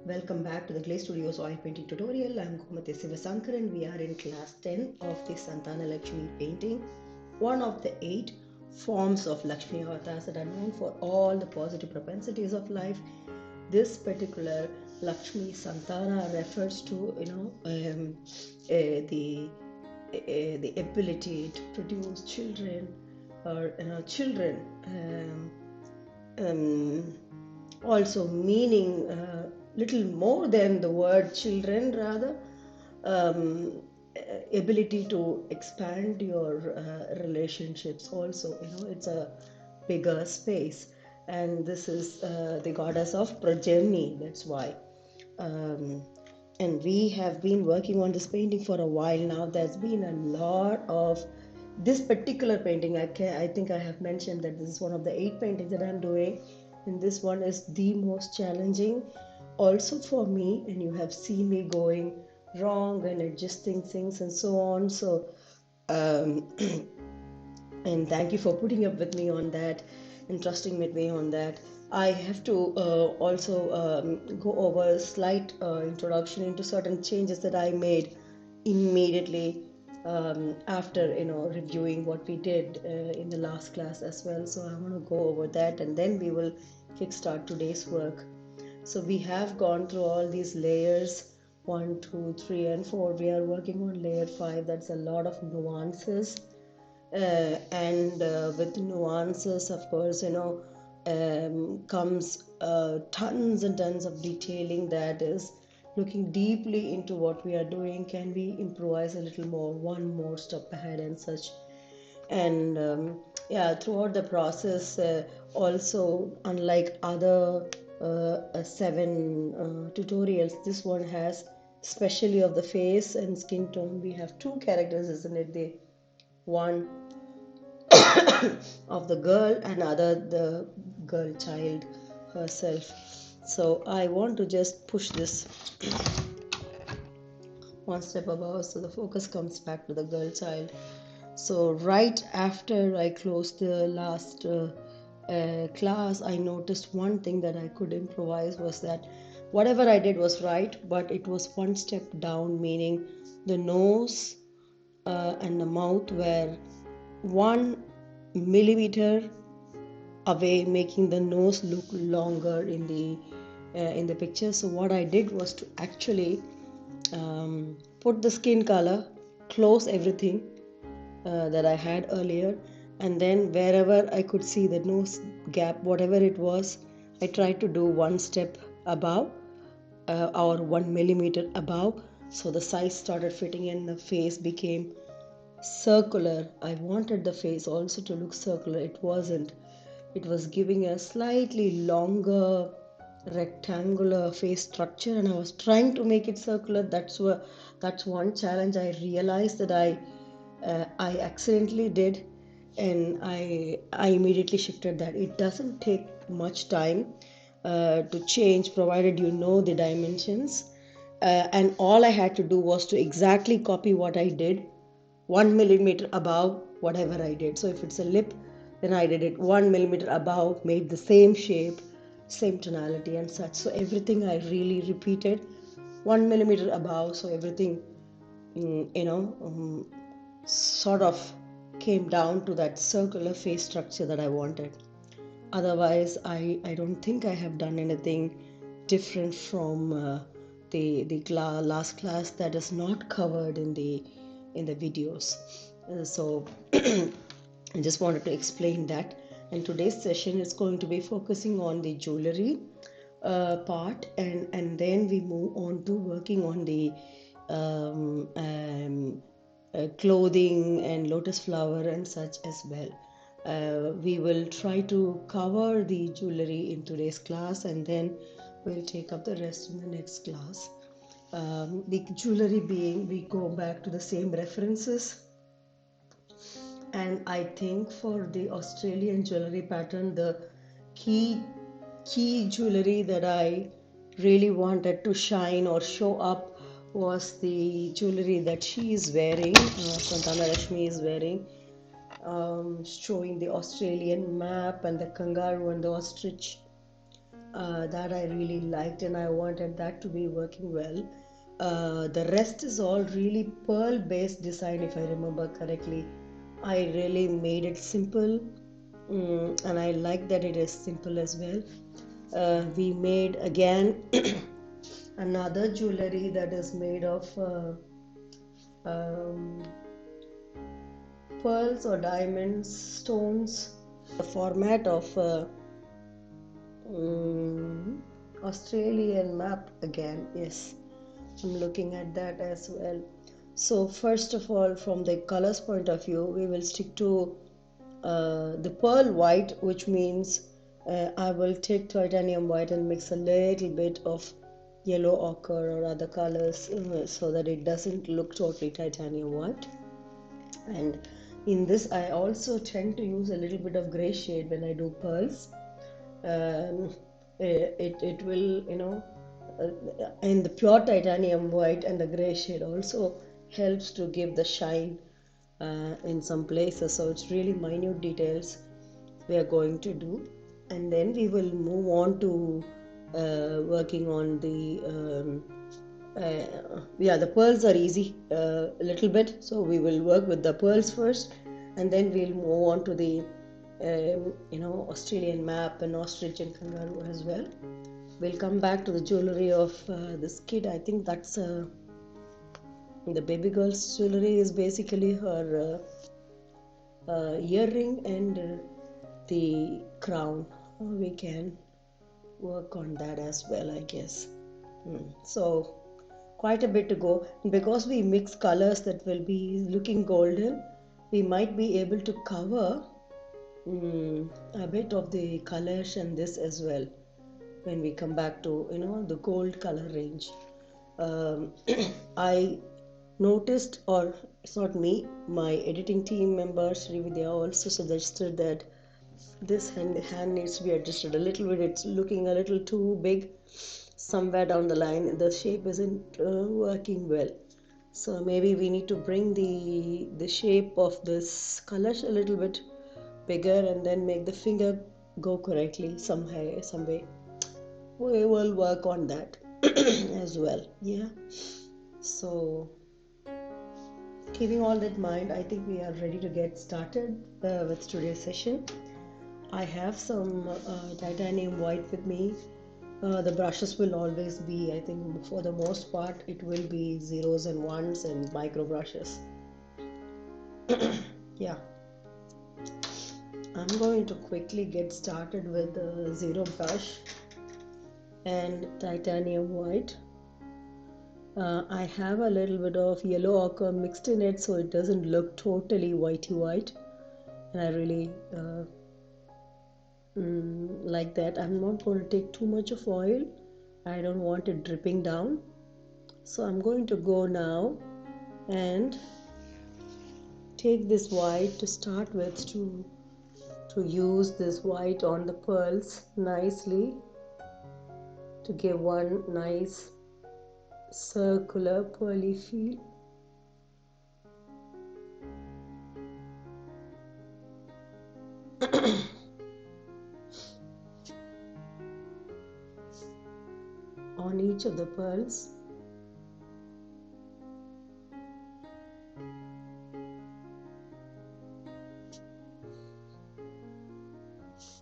Welcome back to the Clay Studios oil painting tutorial. I'm Gomati Sivasankar and we are in class 10 of the Santhana Lakshmi painting, one of the 8 forms of Lakshmi avatars that are known for all the positive propensities of life. This particular Lakshmi Santhana refers to the ability to produce children or children. Also meaning little more than the word children, rather ability to expand your relationships also. It's a bigger space, and this is the goddess of progeny, that's why. And we have been working on this painting for a while now. There's been a lot of this particular painting. I think I have mentioned that this is one of the 8 paintings that I'm doing, and this one is the most challenging also for me, and you have seen me going wrong and adjusting things and so on. So and thank you for putting up with me on that and trusting with me on that. I have to also go over a slight introduction into certain changes that I made immediately after reviewing what we did in the last class as well. So I want to go over that, and then we will kickstart today's work. So we have gone through all these layers 1, 2, 3, and 4. We are working on layer 5. That's a lot of nuances. And with nuances, of course, comes tons and tons of detailing that is looking deeply into what we are doing. Can we improvise a little more, one more step ahead and such? And yeah, throughout the process, also unlike other 7 tutorials, this one has, especially of the face and skin tone, we have 2 characters, isn't it? The one of the girl and other the girl child herself. So I want to just push this one step above, so the focus comes back to the girl child. So right after I closed the last class, I noticed one thing that I could improvise was that whatever I did was right, but it was one step down, meaning the nose and the mouth were 1 millimeter away, making the nose look longer in the picture. So what I did was to actually put the skin color, close everything that I had earlier, and then wherever I could see the nose gap, whatever it was, I tried to do 1 step above or 1 millimeter above, so the size started fitting in. The face became circular. I wanted the face also to look circular. It wasn't. It was giving a slightly longer rectangular face structure, and I was trying to make it circular. That's one challenge I realized that I accidentally did, and I immediately shifted that. It doesn't take much time to change, provided you know the dimensions. And all I had to do was to exactly copy what I did, 1 millimeter above whatever I did. So if it's a lip, then I did it 1 millimeter above, made the same shape, same tonality and such. So everything I really repeated 1 millimeter above, so everything sort of came down to that circular face structure that I wanted. Otherwise, I don't think I have done anything different from the last class that is not covered in the videos. So I just wanted to explain that. And today's session is going to be focusing on the jewellery part, and then we move on to working on the clothing and lotus flower and such as well. We will try to cover the jewellery in today's class, and then we'll take up the rest in the next class. The jewelry being, we go back to the same references. And I think for the Australian jewelry pattern, the key jewelry that I really wanted to shine or show up was the jewelry that she is wearing, Santhana Lakshmi is wearing, showing the Australian map and the kangaroo and the ostrich. That I really liked, and I wanted that to be working well. The rest is all really pearl based design, if I remember correctly. I really made it simple, and I like that it is simple as well. We made again another jewelry that is made of um, pearls or diamonds, stones, the format of Australian map again. Yes, I'm looking at that as well. So first of all, from the colors point of view, we will stick to the pearl white, which means I will take titanium white and mix a little bit of yellow ochre or other colors so that it doesn't look totally titanium white. And in this, I also tend to use a little bit of gray shade when I do pearls. It will, in the pure titanium white and the gray shade also helps to give the shine in some places. So it's really minute details we are going to do, and then we will move on to working on the yeah, the pearls are easy a little bit, so we will work with the pearls first, and then we'll move on to the Australian map and ostrich and kangaroo as well. We'll come back to the jewelry of this kid. I think that's the baby girl's jewelry is basically her earring and the crown. We can work on that as well, I guess. So quite a bit to go. Because we mix colors that will be looking golden, we might be able to cover a bit of the colors and this as well when we come back to the gold color range. I noticed, or it's not me, my editing team member Srividya also suggested that this hand needs to be adjusted a little bit. It's looking a little too big somewhere down the line. The shape isn't working well. So maybe we need to bring the shape of this colors a little bit bigger and then make the finger go correctly somehow, some way. We will work on that as well. Yeah. So keeping all that in mind, I think we are ready to get started with today's session. I have some titanium white with me. The brushes will always be, I think for the most part, it will be zeros and ones and micro brushes. Yeah. I'm going to quickly get started with the zero brush and titanium white. I have a little bit of yellow ochre mixed in it so it doesn't look totally whitey white, and I really like that. I'm not going to take too much of oil. I don't want it dripping down, so I'm going to go now and take this white to start with to use this white on the pearls nicely to give one nice circular pearly feel. On each of the pearls.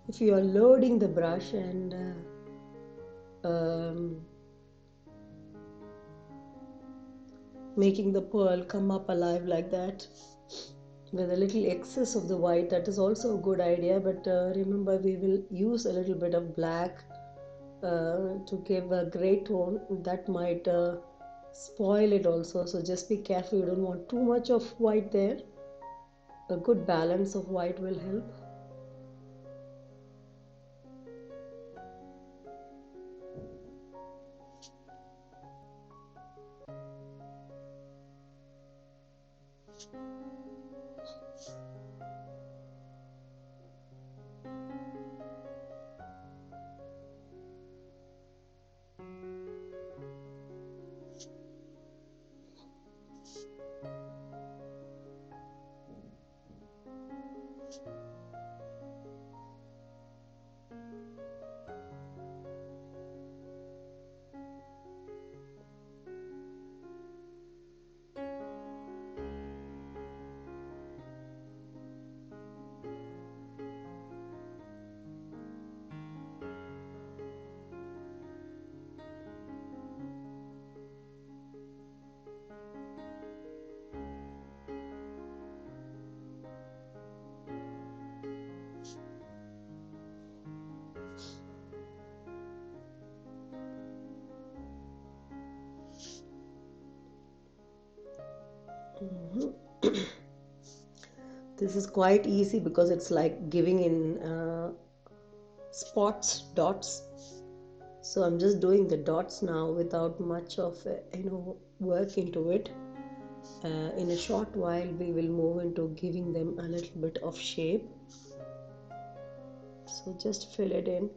If you are loading the brush and making the pearl come up alive like that with a little excess of the white, that is also a good idea, but remember we will use a little bit of black to give a gray tone that might spoil it also, so just be careful. You don't want too much of white there. A good balance of white will help. This is quite easy because it's like giving in spots, dots. So I'm just doing the dots now without much of work into it. In a short while we will move into giving them a little bit of shape. So just fill it in.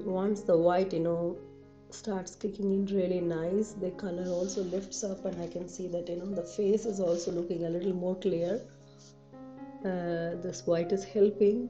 Once the white starts kicking in really nice, the color also lifts up, and I can see that the face is also looking a little more clear. This white is helping.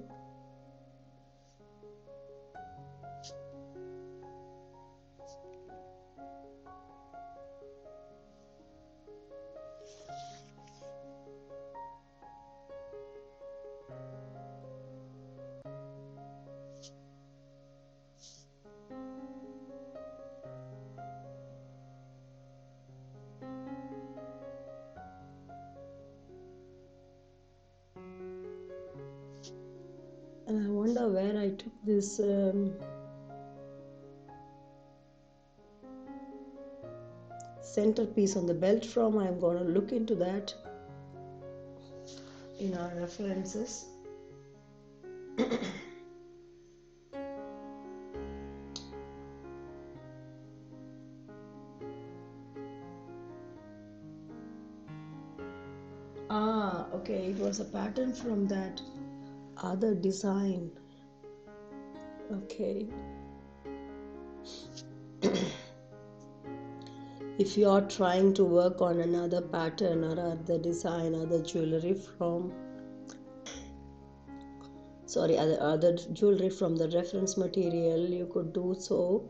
And I wonder where I took this centerpiece on the belt from. I'm going to look into that in our references. Okay, it was a pattern from that other design. Okay. If you are trying to work on another pattern or other design, other jewelry from other jewelry from the reference material, you could do so.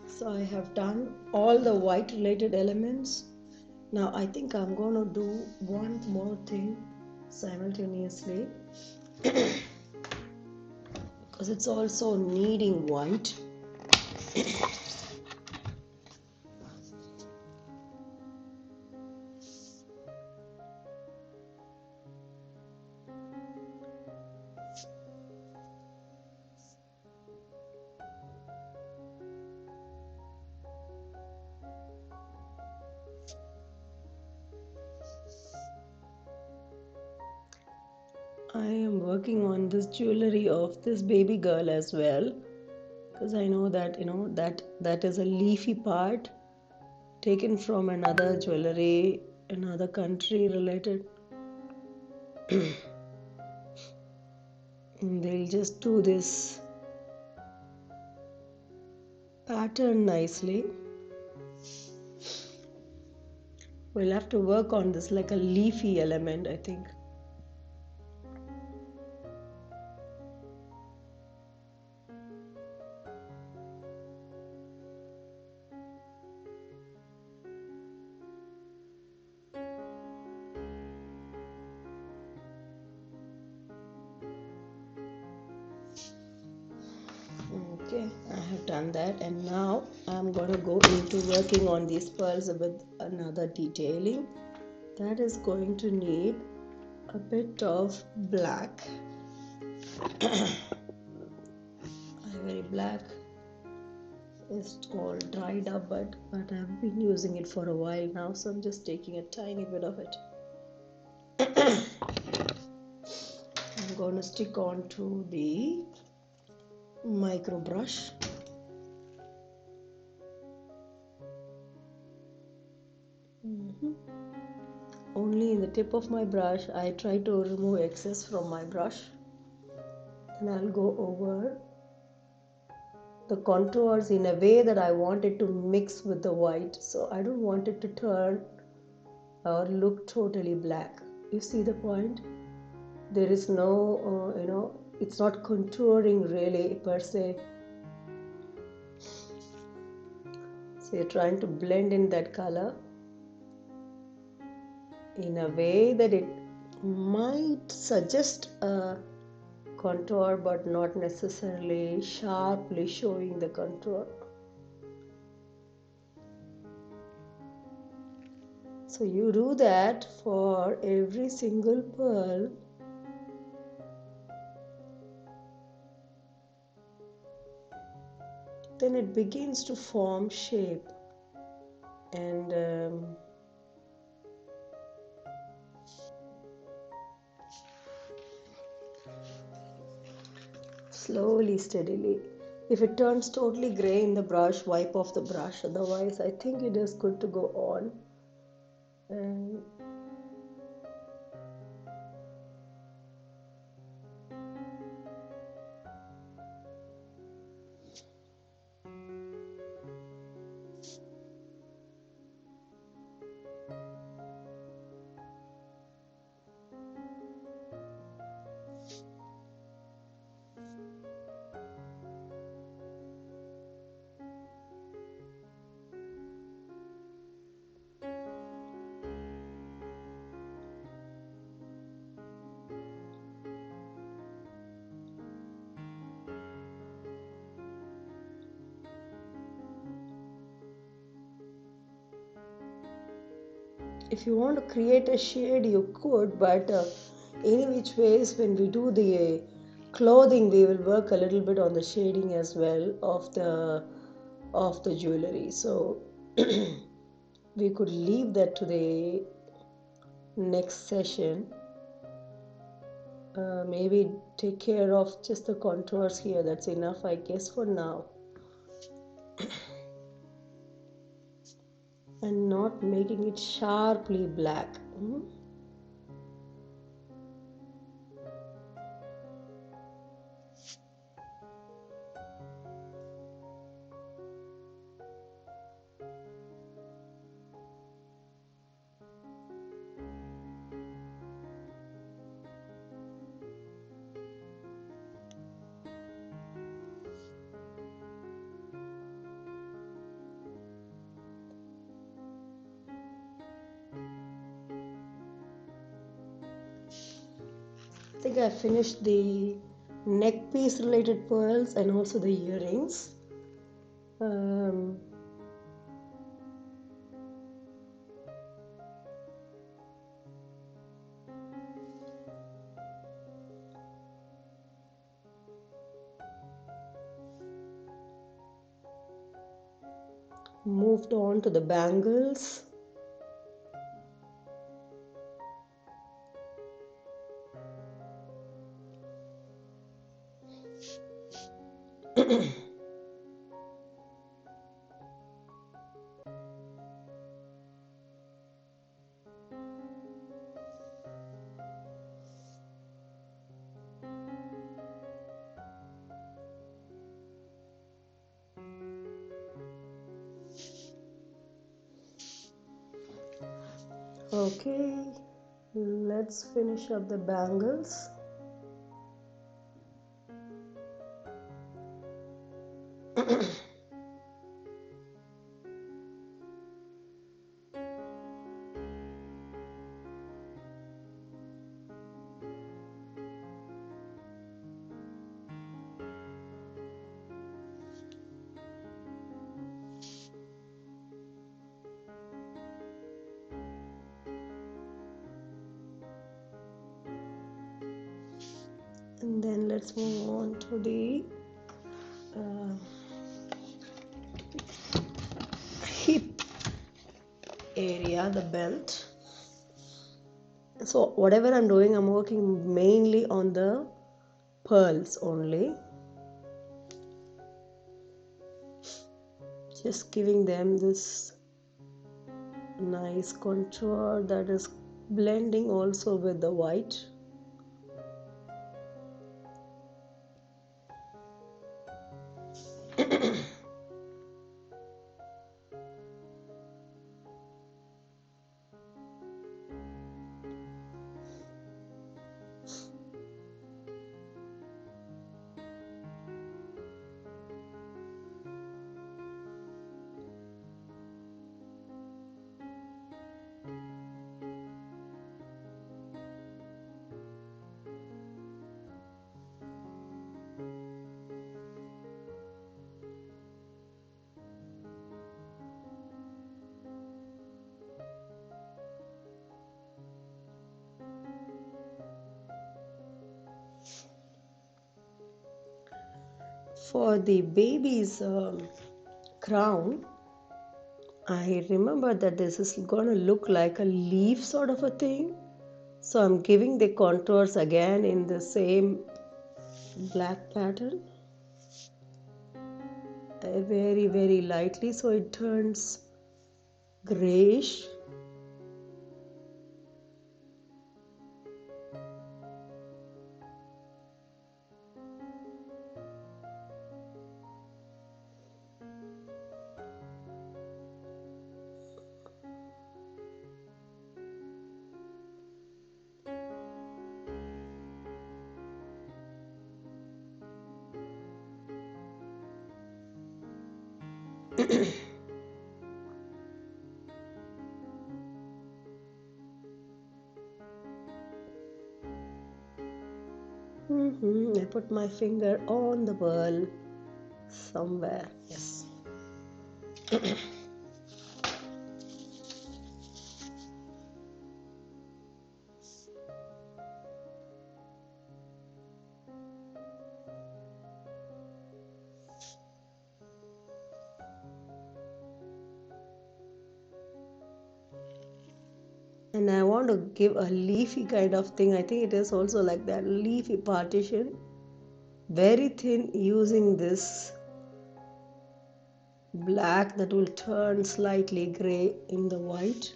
So I have done all the white related elements. Now I think I'm going to do one more thing simultaneously because it's also needing white. I am working on this jewelry of this baby girl as well, because I know that that is a leafy part taken from another jewelry, another country related. And they'll just do this pattern nicely. We'll have to work on this like a leafy element, I think. Okay, I have done that, and now I'm gonna go into working on these pearls with another detailing. That is going to need a bit of black, ivory black. It's all dried up, but I've been using it for a while now, so I'm just taking a tiny bit of it. I'm going to stick on to the micro brush. Only in the tip of my brush, I try to remove excess from my brush, and I'll go over the contours in a way that I want it to mix with the white, so I don't want it to turn or look totally black. You see the point? There is no, it's not contouring really per se. So you're trying to blend in that color in a way that it might suggest a contour but not necessarily sharply showing the contour. So you do that for every single pearl. Then it begins to form shape, and slowly, steadily. If it turns totally gray in the brush, wipe off the brush. Otherwise, I think it is good to go on. And if you want to create a shade, you could, but any which ways, when we do the clothing, we will work a little bit on the shading as well of the jewelry. So we could leave that to the next session. Maybe take care of just the contours here. That's enough, I guess, for now. And not making it sharply black. I think I finished the neck piece related pearls and also the earrings. Moved on to the bangles. Okay, let's finish up the bangles. And then let's move on to the hip area, the belt. So whatever I'm doing, I'm working mainly on the pearls only, just giving them this nice contour that is blending also with the white. For the baby's crown, I remember that this is gonna look like a leaf sort of a thing. So I'm giving the contours again in the same black pattern, very, very lightly, so it turns grayish. I put my finger on the pearl somewhere. Yes. And I want to give a leafy kind of thing. I think it is also like that leafy partition, very thin, using this black that will turn slightly gray in the white.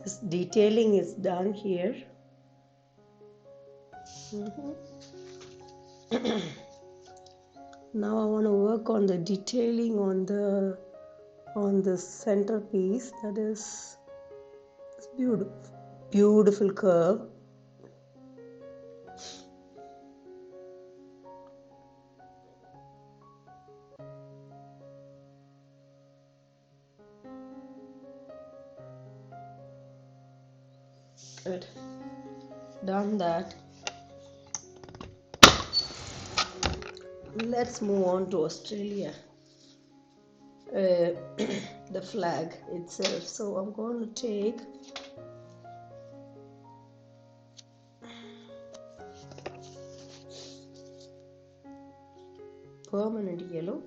This detailing is done here. Now I want to work on the detailing on the centerpiece. That is this beautiful curve. Good. Done that. Let's move on to Australia. The flag itself. So I'm going to take permanent yellow.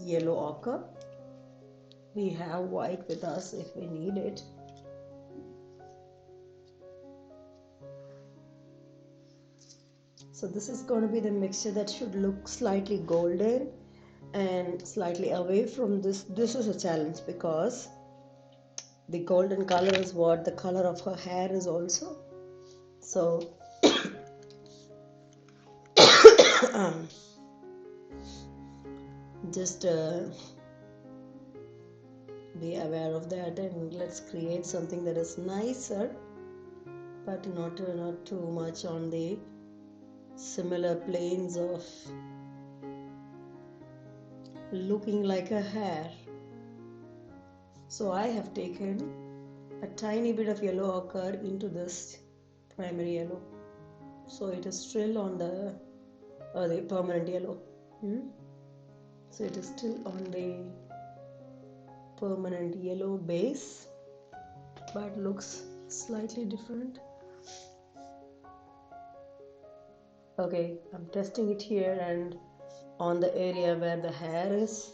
Yellow ochre. We have white with us if we need it. So this is going to be the mixture that should look slightly golden and slightly away from this. This is a challenge because the golden color is what the color of her hair is also. So just be aware of that, and let's create something that is nicer but not too much on the similar planes of looking like a hair. So I have taken a tiny bit of yellow ochre into this primary yellow, so it is still on the permanent yellow. So it is still on the permanent yellow base, but looks slightly different. Okay, I'm testing it here and on the area where the hair is.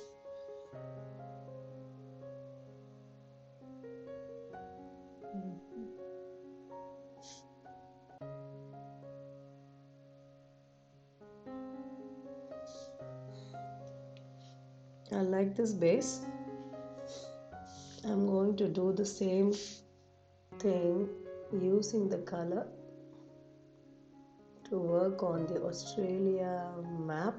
I like this base. I'm going to do the same thing using the color to work on the Australia map.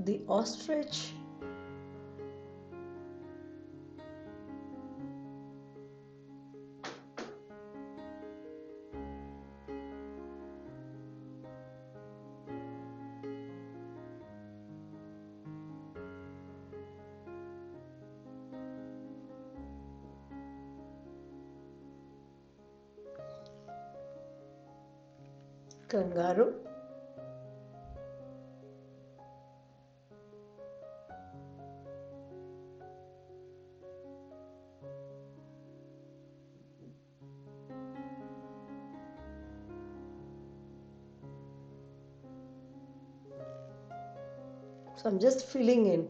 The ostrich kangaroo, so I'm just filling in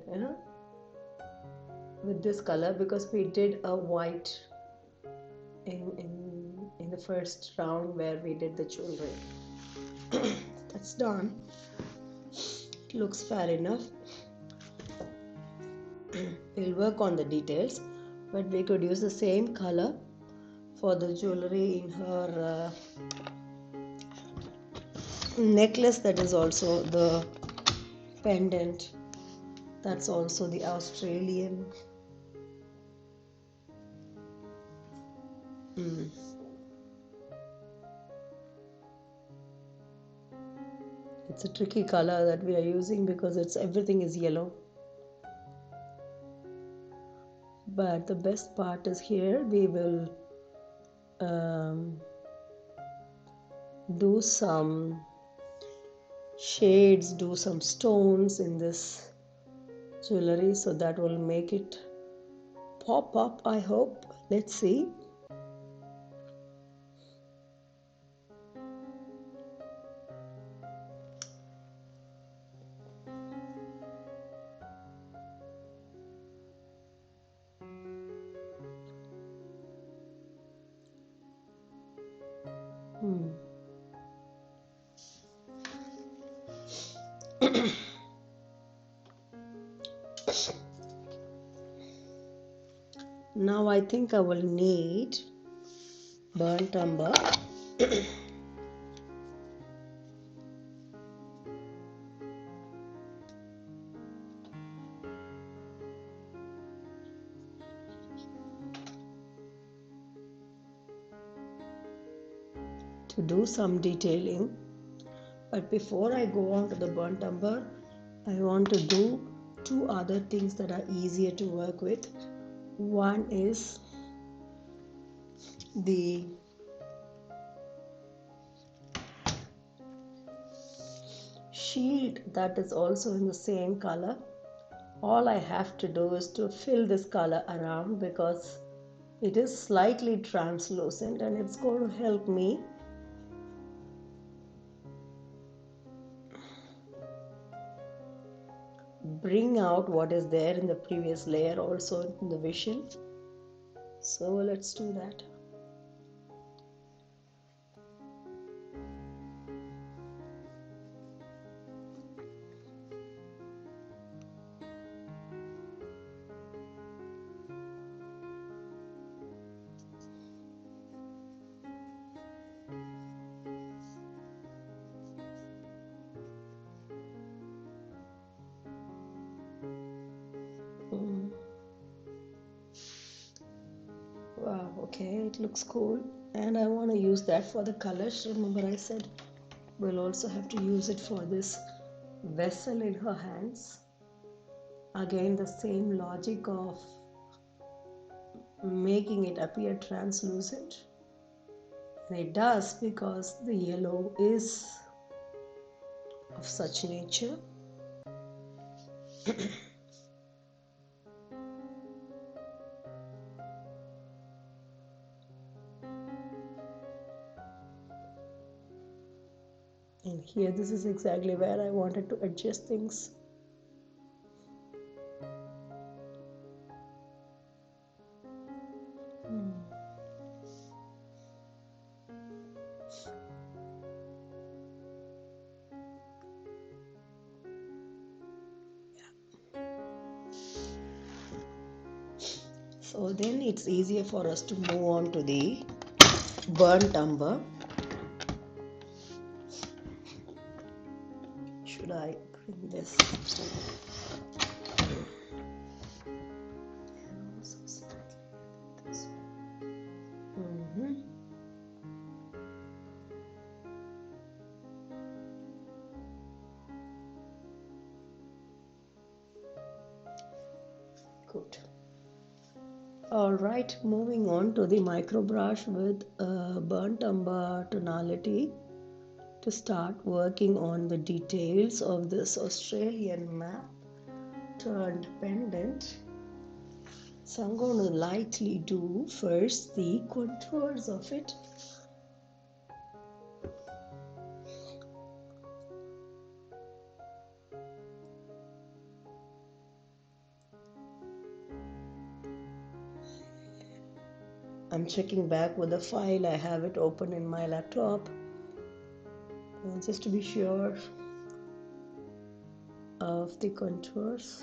with this color because we did a white in the first round where we did the jewelry. That's done. It looks fair enough. We'll work on the details, but we could use the same color for the jewelry in her necklace. That is also the pendant. That's also the Australian. It's a tricky color that we are using because everything is yellow. But the best part is here we will do some shades, do some stones in this jewelry, so that will make it pop up, I hope. Let's see. Now I think I will need burnt umber. To do some detailing. But before I go on to the burnt umber, I want to do two other things that are easier to work with. One is the shield that is also in the same color. All I have to do is to fill this color around because it is slightly translucent and it's going to help me bring out what is there in the previous layer also in the vision. So let's do that. Wow, okay, it looks cool. And I want to use that for the colors. Remember I said we'll also have to use it for this vessel in her hands. Again, the same logic of making it appear translucent. And it does because the yellow is of such nature. And here, this is exactly where I wanted to adjust things. So then it's easier for us to move on to the burnt umber. Should I bring this? Good. Alright, moving on to the micro brush with burnt umber tonality to start working on the details of this Australian map turned pendant. So I'm going to lightly do first the contours of it. I'm checking back with the file. I have it open in my laptop just to be sure of the contours.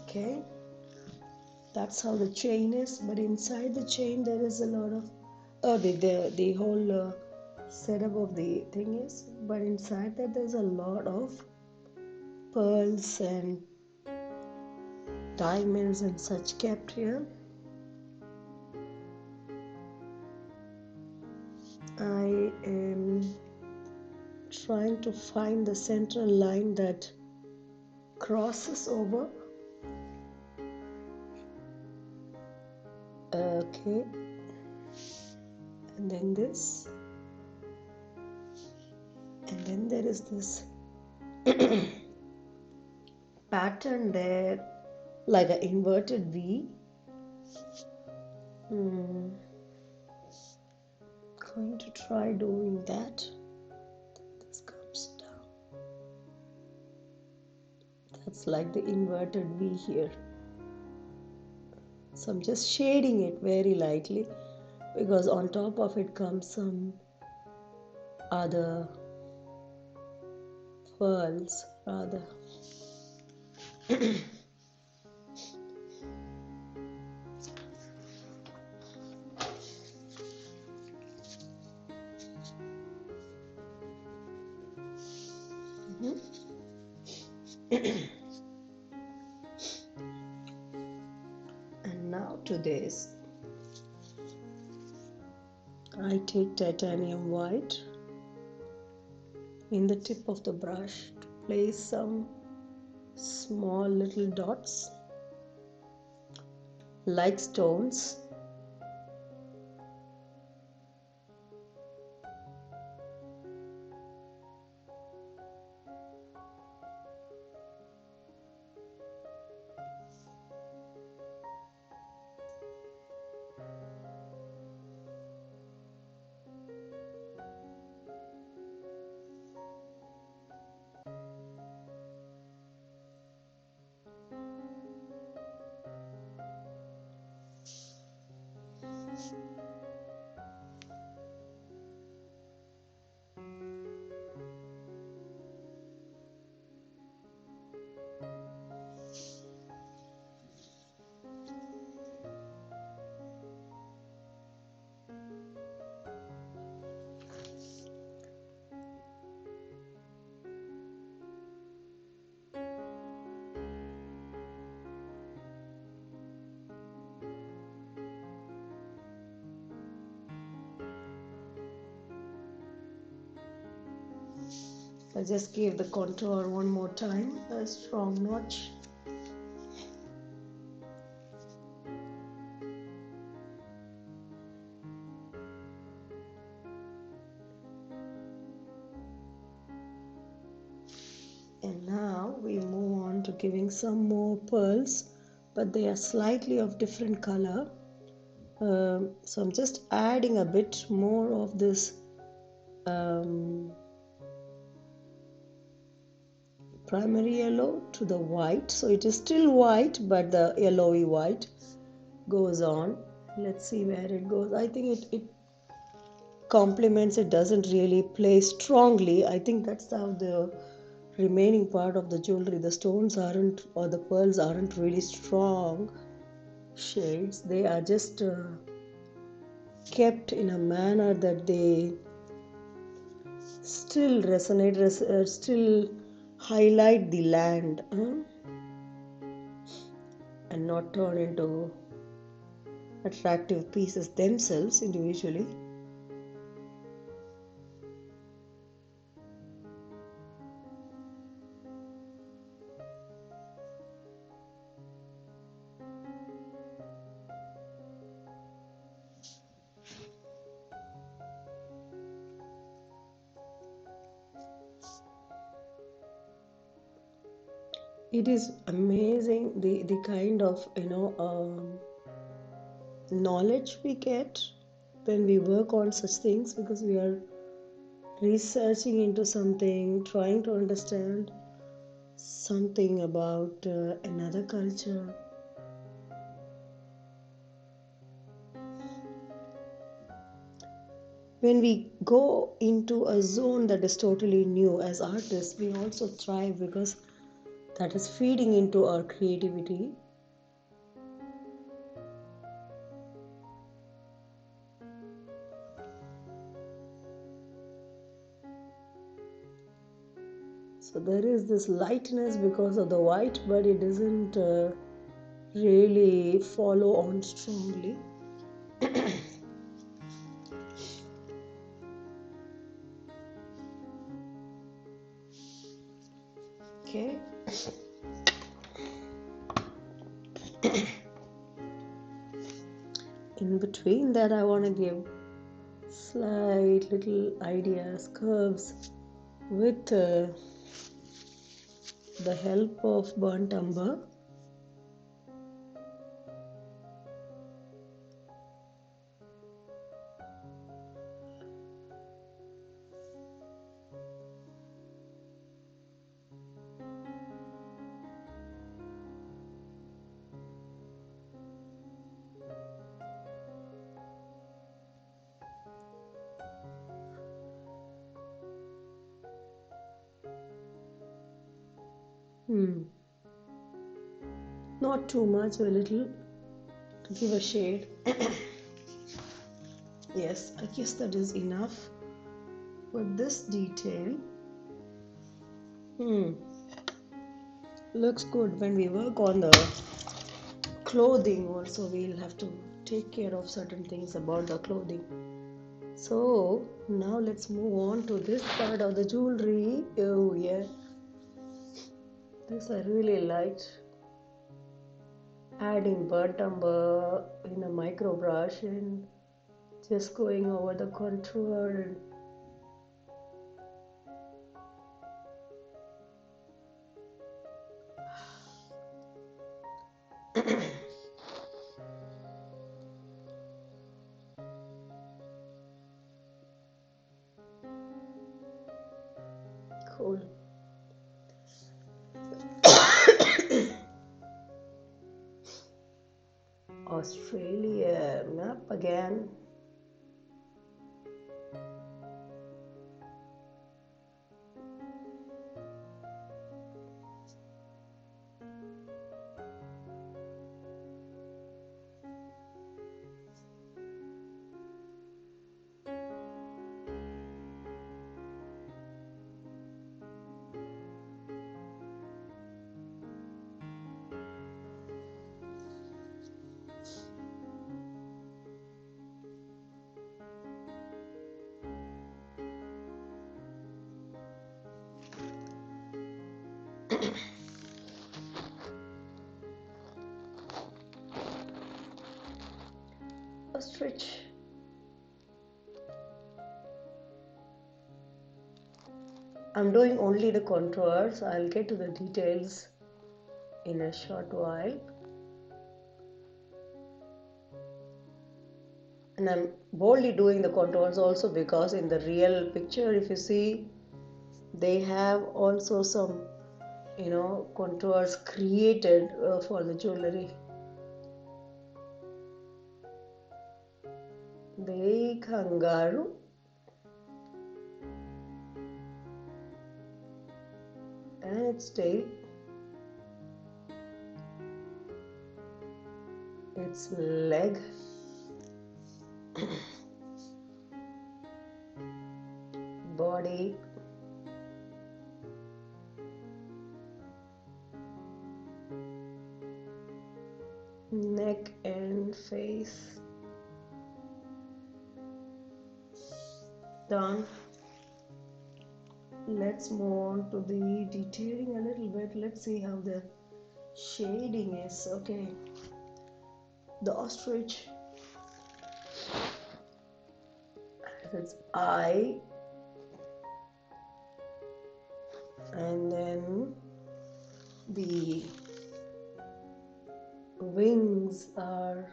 Okay, that's how the chain is, but inside the chain there is a lot of the whole setup of the thing is, but inside that there's a lot of pearls and diamonds and such kept here. I am trying to find the central line that crosses over. Okay, and then this, and then there is this pattern there, like an inverted V. Going to try doing that. This comes down. That's like the inverted V here. So I'm just shading it very lightly because on top of it comes some other pearls rather. And now to this, I take titanium white in the tip of the brush to place some small little dots like stones. I just gave the contour one more time, a strong notch. And now we move on to giving some more pearls, but they are slightly of different color. So I'm just adding a bit more of this primary yellow to the white. So it is still white, but the yellowy white goes on. Let's see where it goes. I think it complements, it doesn't really play strongly. I think that's how the remaining part of the jewelry, the stones aren't, or the pearls aren't really strong shades. They are just kept in a manner that they still resonate, still highlight the land, and not turn into attractive pieces themselves individually. It is amazing the kind of knowledge we get when we work on such things, because we are researching into something, trying to understand something about another culture. When we go into a zone that is totally new as artists, we also thrive because that is feeding into our creativity. So there is this lightness because of the white, but it doesn't really follow on strongly. Okay. In between that, I want to give slight little ideas, curves with the help of burnt umber. Not too much, a little to give a shade. Yes, I guess that is enough. But this detail looks good. When we work on the clothing also, we'll have to take care of certain things about the clothing. So now let's move on to this part of the jewelry. Oh yeah, this I really liked. Adding burnt umber in a micro brush and just going over the contour and cool. Australia map again. Ostrich. I'm doing only the contours. I'll get to the details in a short while. And I'm boldly doing the contours also because in the real picture, if you see, they have also some, contours created for the jewelry. The kangaroo. And its tail. Its leg. Body. Neck and face. Done. Let's move on to the detailing a little bit. Let's see how the shading is. Okay, the ostrich has its eye, and then the wings are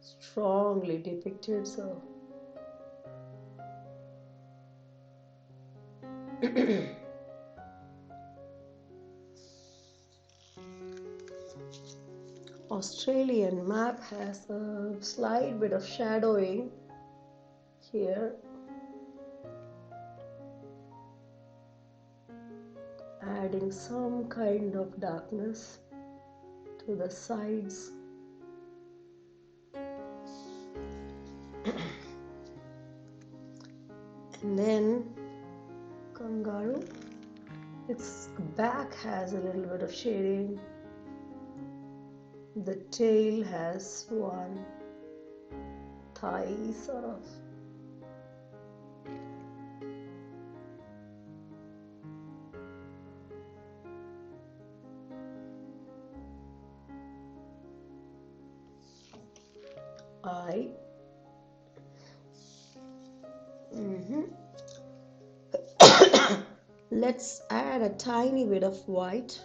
strongly depicted. So Australian map has a slight bit of shadowing here, adding some kind of darkness to the sides. And then kangaroo, its back has a little bit of shading. The tail has one thigh sort of. eye. Let's add a tiny bit of white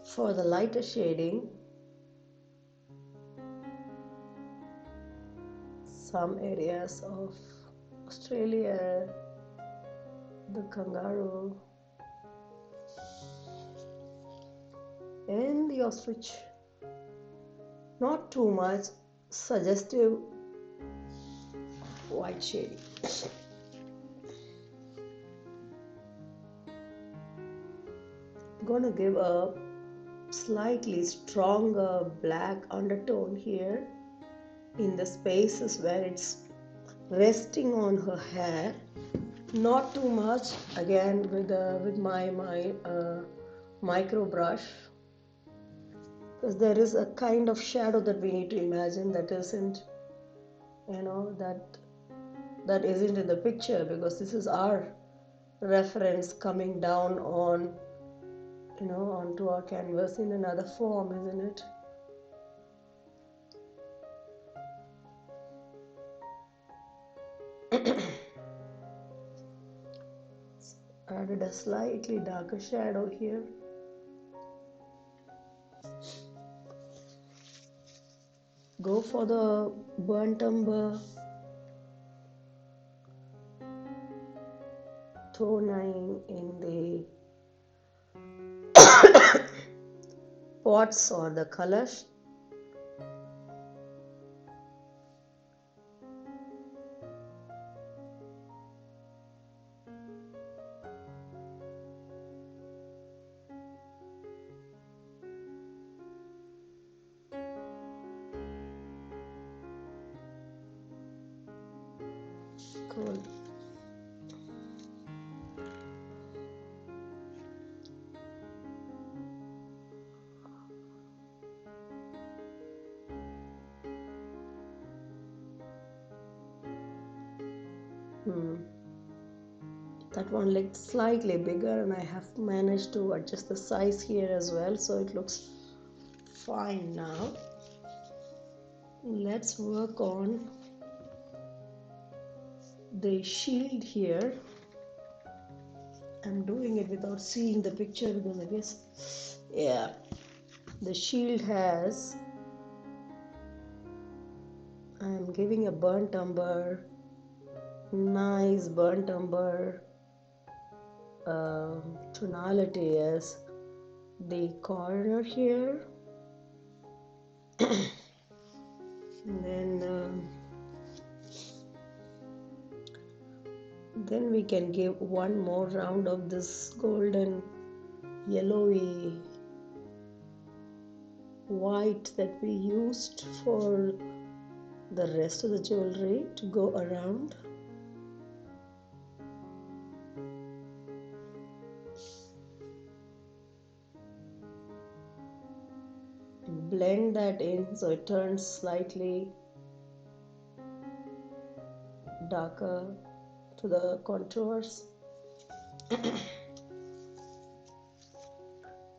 for the lighter shading. Some areas of Australia, the kangaroo, and the ostrich. Not too much suggestive white shading. I'm gonna give a slightly stronger black undertone here in the spaces where it's resting on her hair. Not too much, again with my micro brush, because there is a kind of shadow that we need to imagine that isn't, that isn't in the picture, because this is our reference coming down on, onto our canvas in another form, isn't it? Added a slightly darker shadow here. Go for the burnt umber toning in the pots or the colors. Cool. That one looked slightly bigger, and I have managed to adjust the size here as well, so it looks fine now. Let's work on the shield here. I'm doing it without seeing the picture because I guess, yeah, the shield has, I'm giving a burnt umber, nice burnt umber tonality as the corner here. And then we can give one more round of this golden yellowy white that we used for the rest of the jewelry to go around. Blend that in so it turns slightly darker to the contours.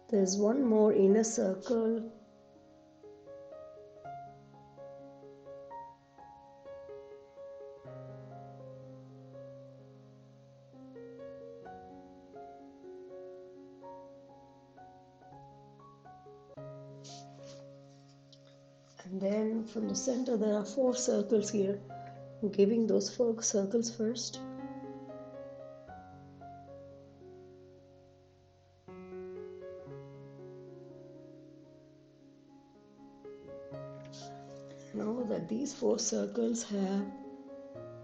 There's one more inner circle. And then from the center there are 4 circles here. I'm giving those 4 circles first. Know that these 4 circles have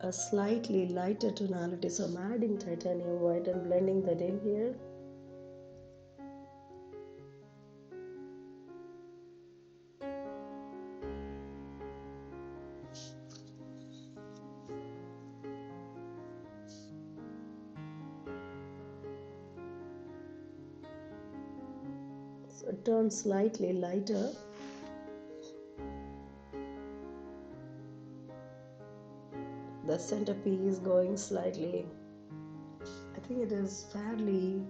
a slightly lighter tonality, so I'm adding titanium white and blending that in here. So it turns slightly lighter. The centerpiece going slightly, I think it is fairly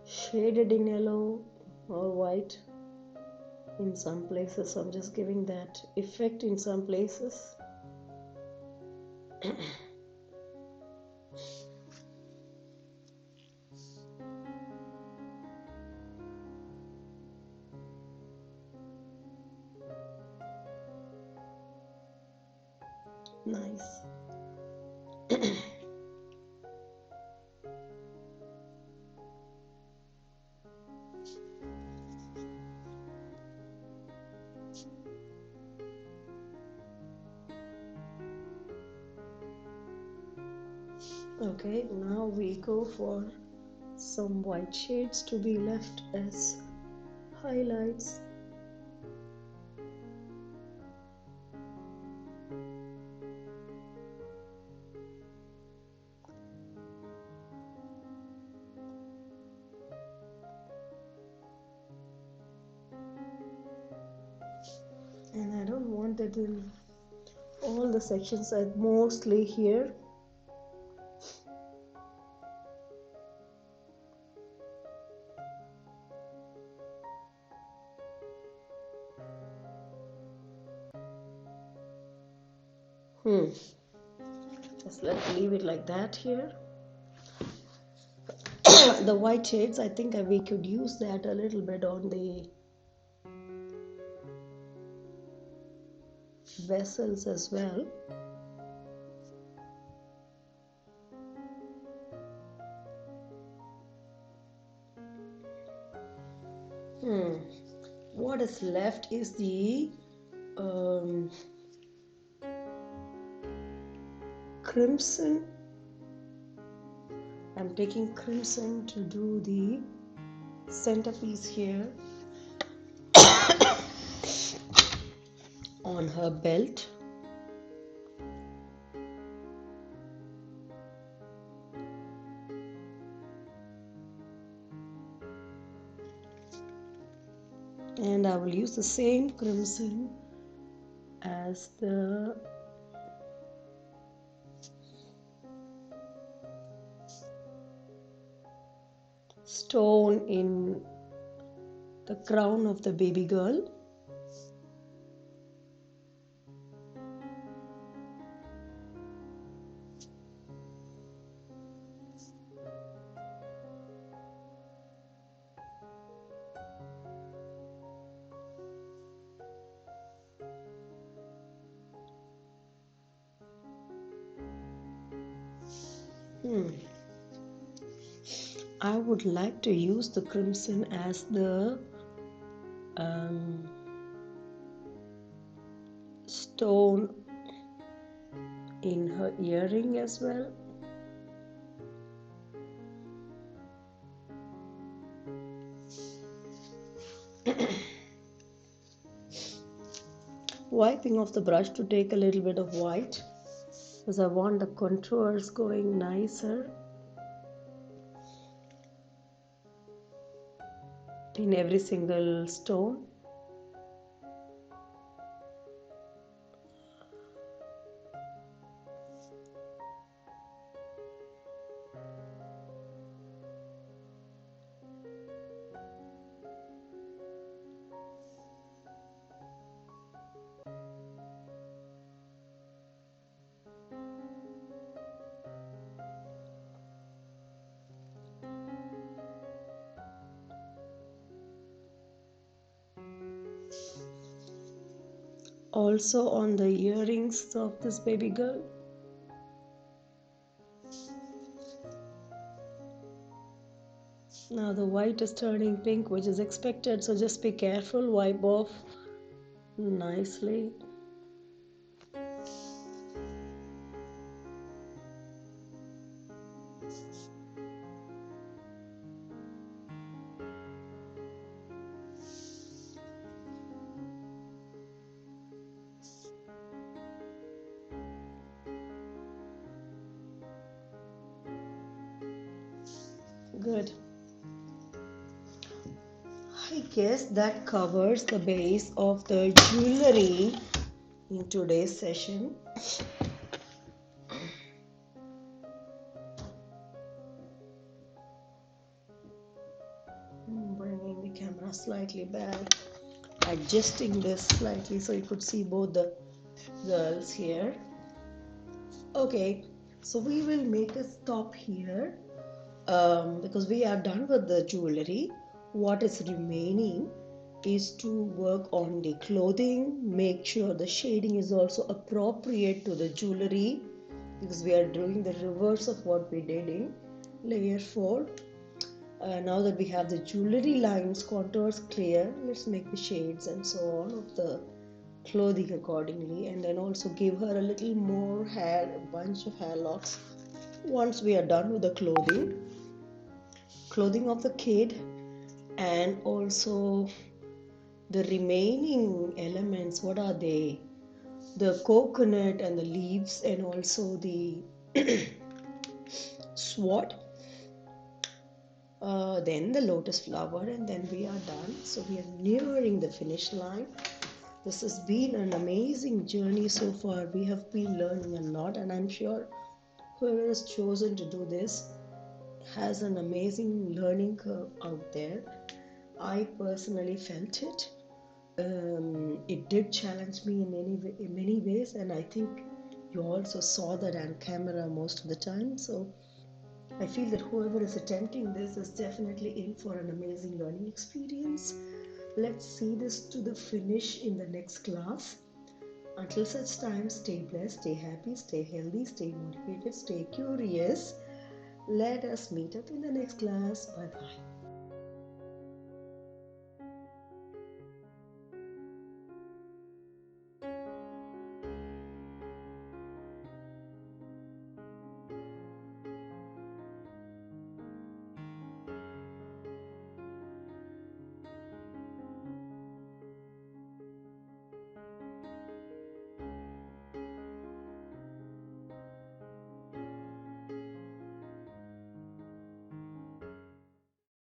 shaded in yellow, or white in some places. So I'm just giving that effect in some places. Nice. Okay, now we go for some white shades to be left as highlights. And I don't want it in all the sections, mostly here. Just leave it like that here. The white shades, I think we could use that a little bit on the vessels as well. What is left is the crimson. I'm taking crimson to do the centerpiece here on her belt. And I will use the same crimson as the stone in the crown of the baby girl. I would like to use the crimson as the stone in her earring as well. Wiping off the brush to take a little bit of white because I want the contours going nicer in every single stone. Also on the earrings of this baby girl. Now the white is turning pink, which is expected, so just be careful, wipe off nicely. Good. I guess that covers the base of the jewelry in today's session. Bringing the camera camera slightly bad. Adjusting this slightly so you could see both the girls here. Okay, so we will make a stop here because we are done with the jewelry. What is remaining is to work on the clothing, make sure the shading is also appropriate to the jewelry, because we are doing the reverse of what we did in layer 4. Now that we have the jewelry lines, contours clear, let's make the shades and so on of the clothing accordingly, and then also give her a little more hair, a bunch of hair locks. Once we are done with the clothing of the kid, and also the remaining elements, what are they? The coconut and the leaves, and also the sword, then the lotus flower, and then we are done. So we are nearing the finish line. This has been an amazing journey so far. We have been learning a lot, and I'm sure whoever has chosen to do this has an amazing learning curve out there. I personally felt it. It did challenge me in many ways, and I think you also saw that on camera most of the time. So I feel that whoever is attempting this is definitely in for an amazing learning experience. Let's see this to the finish in the next class. Until such time, stay blessed, stay happy, stay healthy, stay motivated, stay curious. Let us meet up in the next class. Bye bye.